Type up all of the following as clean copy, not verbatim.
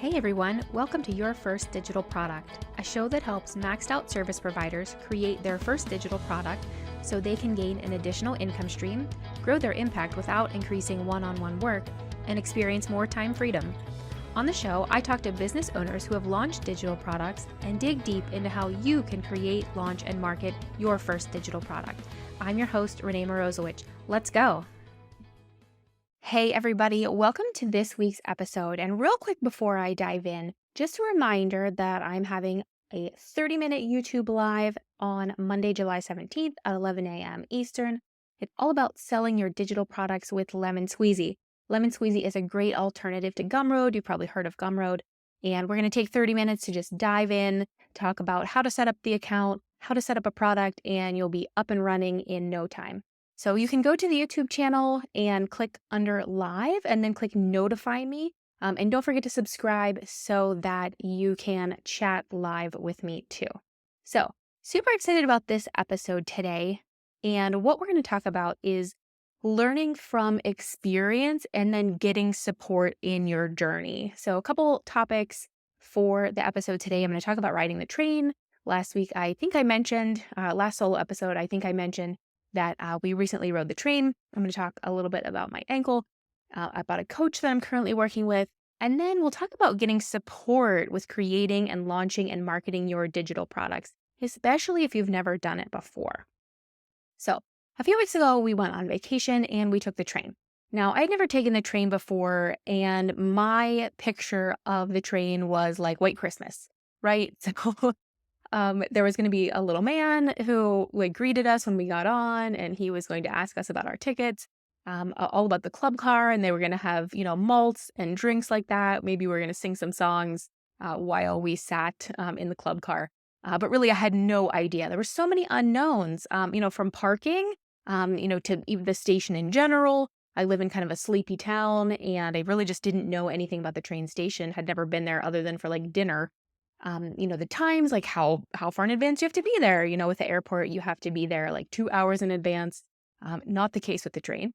Hey everyone, welcome to Your First Digital Product, a show that helps maxed out service providers create their first digital product so they can gain an additional income stream, grow their impact without increasing one-on-one work, and experience more time freedom. On the show, I talk to business owners who have launched digital products and dig deep into how you can create, launch, and market your first digital product. I'm your host, Renee Morozowicz. Let's go. Hey everybody, welcome to this week's episode. And real quick before I dive in, just a reminder that I'm having a 30-minute YouTube live on Monday, July 17th at 11 a.m. Eastern. It's all about selling your digital products with Lemon Squeezy. Lemon Squeezy is a great alternative to Gumroad. You've probably heard of Gumroad. And we're going to take 30 minutes to just dive in, talk about how to set up the account, how to set up a product, and you'll be up and running in no time. So you can go to the YouTube channel and click under live and then click notify me. And don't forget to subscribe so that you can chat live with me too. So super excited about this episode today. And what we're going to talk about is learning from experience and then getting support in your journey. So a couple topics for the episode today. I'm going to talk about riding the train. Last week, I think I mentioned, last solo episode, I think I mentioned that we recently rode the train. I'm going to talk a little bit about my ankle, about a coach that I'm currently working with, and then we'll talk about getting support with creating and launching and marketing your digital products, especially if you've never done it before. So a few weeks ago, we went on vacation and we took the train. Now, I'd never taken the train before, and my picture of the train was like White Christmas, right? So there was going to be a little man who greeted us when we got on, and he was going to ask us about our tickets, all about the club car, and they were going to have, malts and drinks like that. Maybe we were going to sing some songs while we sat in the club car. But really, I had no idea. There were so many unknowns, from parking, to even the station in general. I live in kind of a sleepy town, and I really just didn't know anything about the train station, had never been there other than for dinner. The times, how far in advance you have to be there. With the airport, you have to be there 2 hours in advance. Not the case with the train.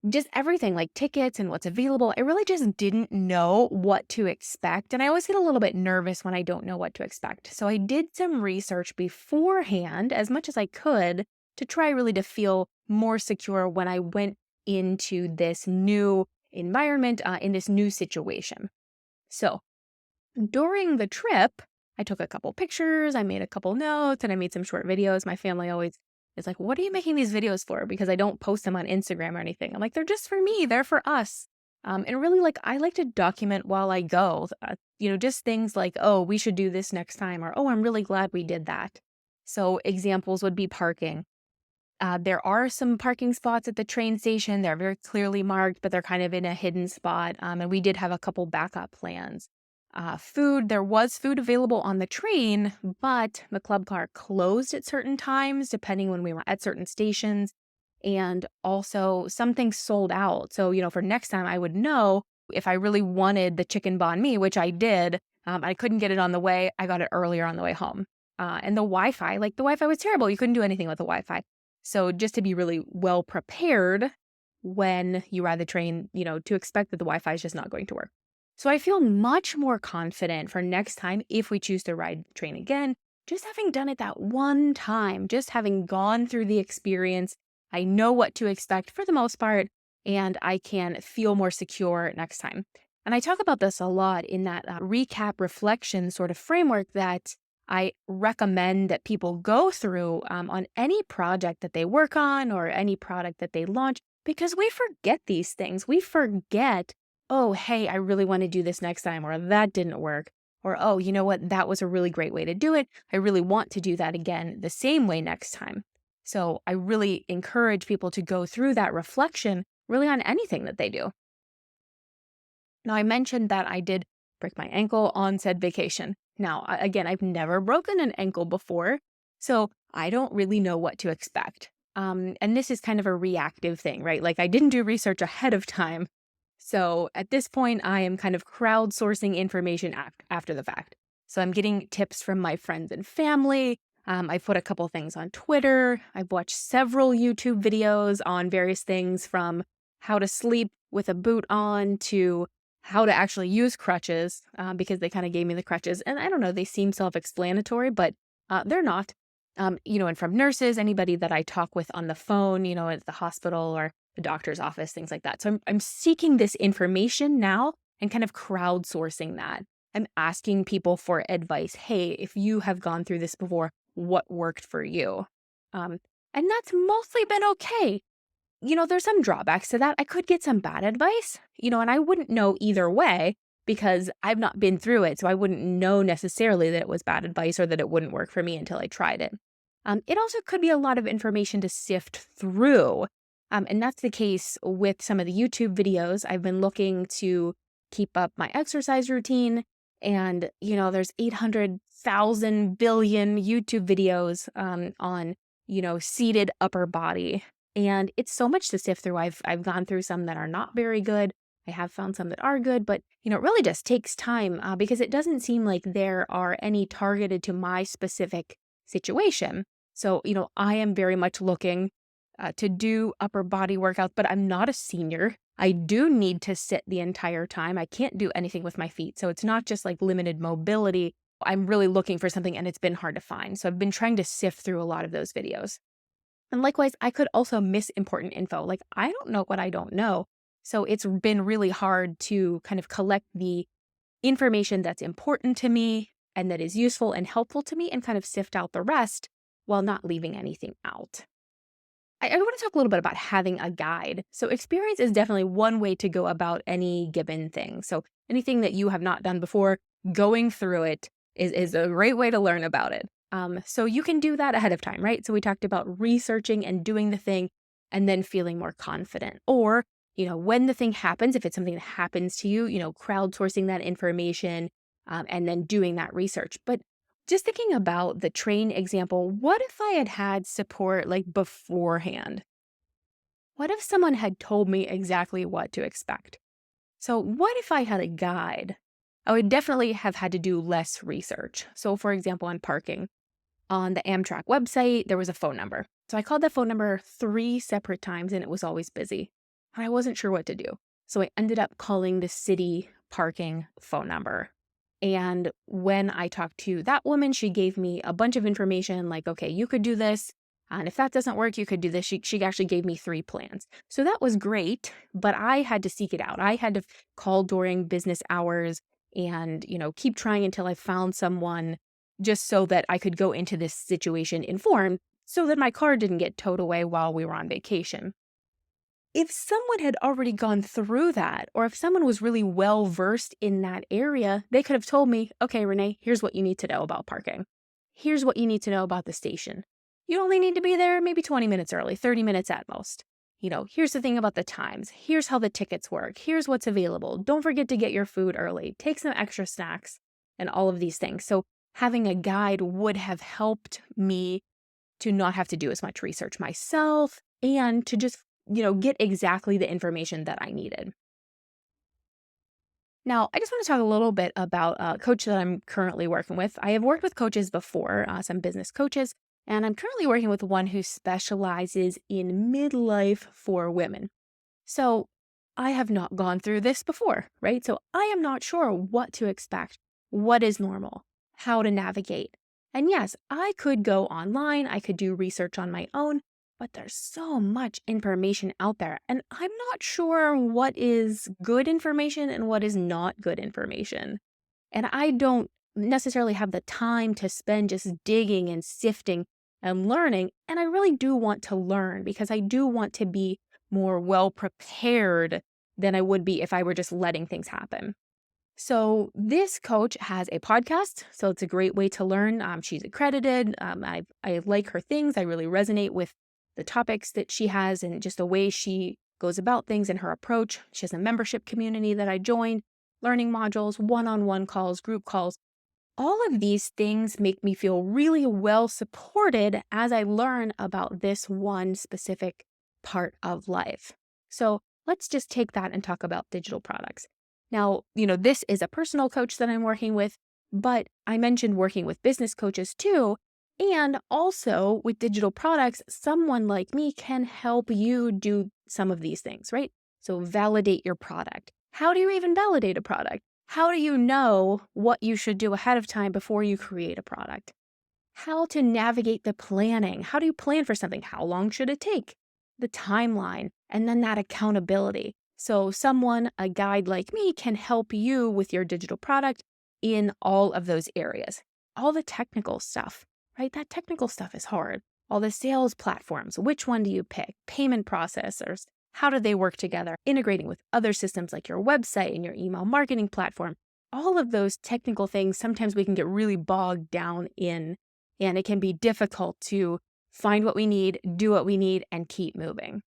Just everything, like tickets and what's available. I really just didn't know what to expect. And I always get a little bit nervous when I don't know what to expect. So I did some research beforehand, as much as I could, to try really to feel more secure when I went into this new environment, in this new situation. So during the trip, I took a couple pictures, I made a couple notes, and I made some short videos. My family always is like, what are you making these videos for? Because I don't post them on Instagram or anything. I'm like, they're just for me. They're for us. And really, I like to document while I go, just things like, oh, we should do this next time, or, oh, I'm really glad we did that. So examples would be parking. There are some parking spots at the train station. They're very clearly marked, but they're kind of in a hidden spot. And we did have a couple backup plans. Food, there was food available on the train, but the club car closed at certain times, depending when we were at certain stations. And also some things sold out. So, for next time, I would know if I really wanted the chicken banh mi, which I did. I couldn't get it on the way. I got it earlier on the way home. And the Wi-Fi, the Wi-Fi was terrible. You couldn't do anything with the Wi-Fi. So just to be really well prepared when you ride the train, to expect that the Wi-Fi is just not going to work. So I feel much more confident for next time if we choose to ride the train again, just having done it that one time, just having gone through the experience. I know what to expect for the most part, and I can feel more secure next time. And I talk about this a lot in that recap reflection sort of framework that I recommend that people go through on any project that they work on or any product that they launch, because we forget these things. We forget, oh, hey, I really want to do this next time, or that didn't work, or, oh, you know what, that was a really great way to do it. I really want to do that again the same way next time. So I really encourage people to go through that reflection really on anything that they do. Now, I mentioned that I did break my ankle on said vacation. Now, again, I've never broken an ankle before, so I don't really know what to expect. And this is kind of a reactive thing, right? I didn't do research ahead of time. So at this point, I am kind of crowdsourcing information after the fact. So I'm getting tips from my friends and family. I put a couple things on Twitter. I've watched several YouTube videos on various things, from how to sleep with a boot on to how to actually use crutches because they kind of gave me the crutches. And I don't know, they seem self-explanatory, but they're not. And from nurses, anybody that I talk with on the phone, at the hospital or the doctor's office, things like that. So I'm seeking this information now and kind of crowdsourcing that. I'm asking people for advice. Hey, if you have gone through this before, what worked for you? Um, and that's mostly been okay. There's some drawbacks to that. I could get some bad advice, and I wouldn't know either way because I've not been through it. So I wouldn't know necessarily that it was bad advice or that it wouldn't work for me until I tried it. It also could be a lot of information to sift through. And that's the case with some of the YouTube videos. I've been looking to keep up my exercise routine. And, there's 800,000 billion YouTube videos on, seated upper body. And it's so much to sift through. I've gone through some that are not very good. I have found some that are good, but it really just takes time because it doesn't seem like there are any targeted to my specific situation. So, I am very much looking to do upper body workouts, but I'm not a senior. I do need to sit the entire time. I can't do anything with my feet. So it's not just like limited mobility. I'm really looking for something and it's been hard to find. So I've been trying to sift through a lot of those videos. And likewise, I could also miss important info. Like, I don't know what I don't know. So it's been really hard to kind of collect the information that's important to me and that is useful and helpful to me and kind of sift out the rest while not leaving anything out. I want to talk a little bit about having a guide. So experience is definitely one way to go about any given thing. So anything that you have not done before, going through it is a great way to learn about it. So you can do that ahead of time, right? So we talked about researching and doing the thing and then feeling more confident. Or, when the thing happens, if it's something that happens to you, crowdsourcing that information and then doing that research. But just thinking about the train example, what if I had had support like beforehand? What if someone had told me exactly what to expect? So what if I had a guide? I would definitely have had to do less research. So for example, on parking, on the Amtrak website, there was a phone number. So I called that phone number 3 separate times and it was always busy. And I wasn't sure what to do. So I ended up calling the city parking phone number. And when I talked to that woman, she gave me a bunch of information like, okay, you could do this. And if that doesn't work, you could do this. She actually gave me 3 plans. So that was great, but I had to seek it out. I had to call during business hours and, keep trying until I found someone just so that I could go into this situation informed so that my car didn't get towed away while we were on vacation. If someone had already gone through that, or if someone was really well versed in that area, they could have told me, okay, Renee, here's what you need to know about parking. Here's what you need to know about the station. You only need to be there maybe 20 minutes early, 30 minutes at most. Here's the thing about the times. Here's how the tickets work. Here's what's available. Don't forget to get your food early. Take some extra snacks and all of these things. So having a guide would have helped me to not have to do as much research myself and to just get exactly the information that I needed. Now, I just want to talk a little bit about a coach that I'm currently working with. I have worked with coaches before, some business coaches, and I'm currently working with one who specializes in midlife for women. So I have not gone through this before, right? So I am not sure what to expect, what is normal, how to navigate. And yes, I could go online, I could do research on my own, but there's so much information out there, and I'm not sure what is good information and what is not good information. And I don't necessarily have the time to spend just digging and sifting and learning. And I really do want to learn because I do want to be more well prepared than I would be if I were just letting things happen. So this coach has a podcast, so it's a great way to learn. She's accredited. I like her things. I really resonate with the topics that she has and just the way she goes about things and her approach. She has a membership community that I joined, learning modules, one-on-one calls, group calls. All of these things make me feel really well supported as I learn about this one specific part of life. So let's just take that and talk about digital products. Now, this is a personal coach that I'm working with, but I mentioned working with business coaches too. And also with digital products, someone like me can help you do some of these things, right? So validate your product, How do you even validate a product? How do you know what you should do ahead of time before you create a product? How to navigate the planning. How do you plan for something? How long should it take? The timeline, and then that accountability. So a guide like me, can help you with your digital product in all of those areas. All the technical stuff, right? That technical stuff is hard. All the sales platforms, which one do you pick? Payment processors, how do they work together? Integrating with other systems like your website and your email marketing platform. All of those technical things, sometimes we can get really bogged down in, and it can be difficult to find what we need, do what we need, and keep moving.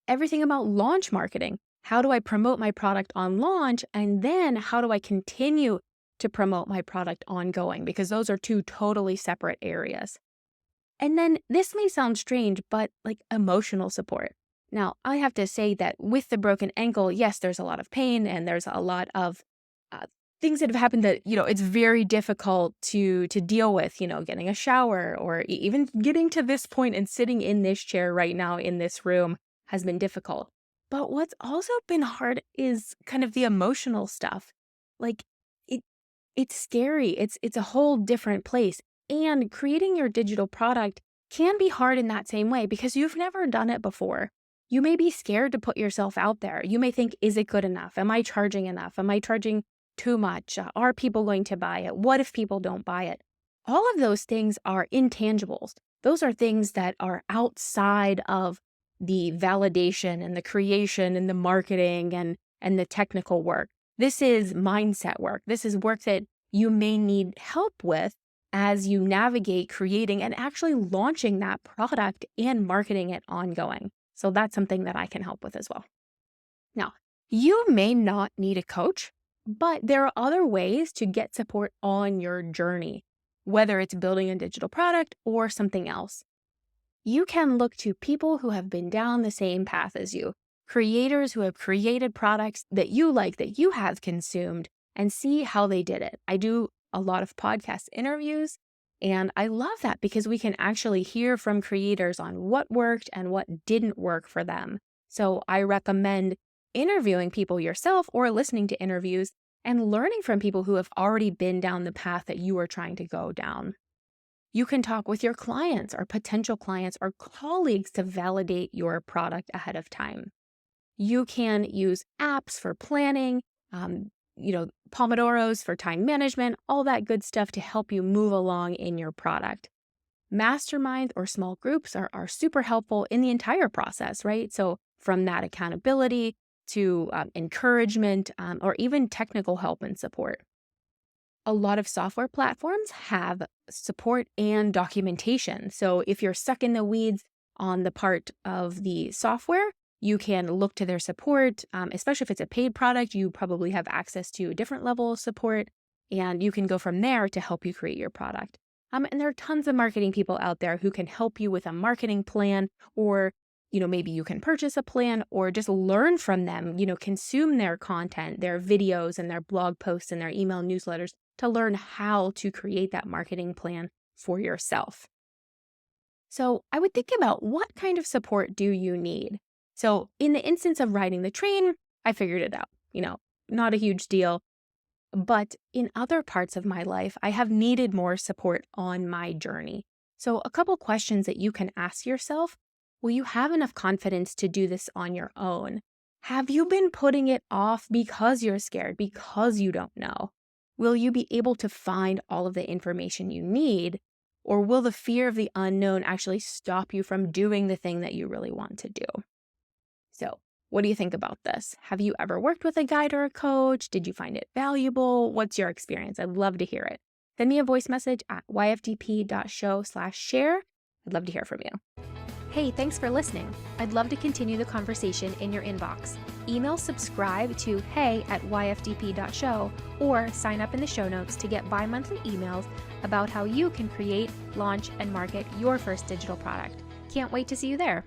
Everything about launch marketing. How do I promote my product on launch? And then how do I continue to promote my product ongoing? Because those are two totally separate areas. And then this may sound strange, but like emotional support. Now, I have to say that with the broken ankle, yes, there's a lot of pain and there's a lot of things that have happened that, it's very difficult to deal with, getting a shower or even getting to this point and sitting in this chair right now in this room has been difficult. But what's also been hard is kind of the emotional stuff. Like it's scary. It's a whole different place. And creating your digital product can be hard in that same way because you've never done it before. You may be scared to put yourself out there. You may think, is it good enough? Am I charging enough? Am I charging too much? Are people going to buy it? What if people don't buy it? All of those things are intangibles. Those are things that are outside of the validation and the creation and the marketing and the technical work. This is mindset work. This is work that you may need help with as you navigate creating and actually launching that product and marketing it ongoing. So that's something that I can help with as well. Now, you may not need a coach, but there are other ways to get support on your journey, whether it's building a digital product or something else. You can look to people who have been down the same path as you, creators who have created products that you like, that you have consumed, and see how they did it. I do a lot of podcast interviews, and I love that because we can actually hear from creators on what worked and what didn't work for them. So I recommend interviewing people yourself or listening to interviews and learning from people who have already been down the path that you are trying to go down. You can talk with your clients or potential clients or colleagues to validate your product ahead of time. You can use apps for planning, Pomodoros for time management, all that good stuff to help you move along in your product. Masterminds or small groups are super helpful in the entire process, right? So from that accountability to encouragement or even technical help and support. A lot of software platforms have support and documentation. So if you're stuck in the weeds on the part of the software, you can look to their support, especially if it's a paid product, you probably have access to a different level of support, and you can go from there to help you create your product. And there are tons of marketing people out there who can help you with a marketing plan, or maybe you can purchase a plan or just learn from them, consume their content, their videos and their blog posts and their email newsletters to learn how to create that marketing plan for yourself. So I would think about what kind of support do you need? So in the instance of riding the train, I figured it out, not a huge deal. But in other parts of my life, I have needed more support on my journey. So a couple questions that you can ask yourself: will you have enough confidence to do this on your own? Have you been putting it off because you're scared, because you don't know? Will you be able to find all of the information you need? Or will the fear of the unknown actually stop you from doing the thing that you really want to do? So, what do you think about this? Have you ever worked with a guide or a coach? Did you find it valuable? What's your experience? I'd love to hear it. Send me a voice message at yfdp.show/share. I'd love to hear from you. Hey, thanks for listening. I'd love to continue the conversation in your inbox. Email subscribe to hey@yfdp.show or sign up in the show notes to get bi-monthly emails about how you can create, launch, and market your first digital product. Can't wait to see you there.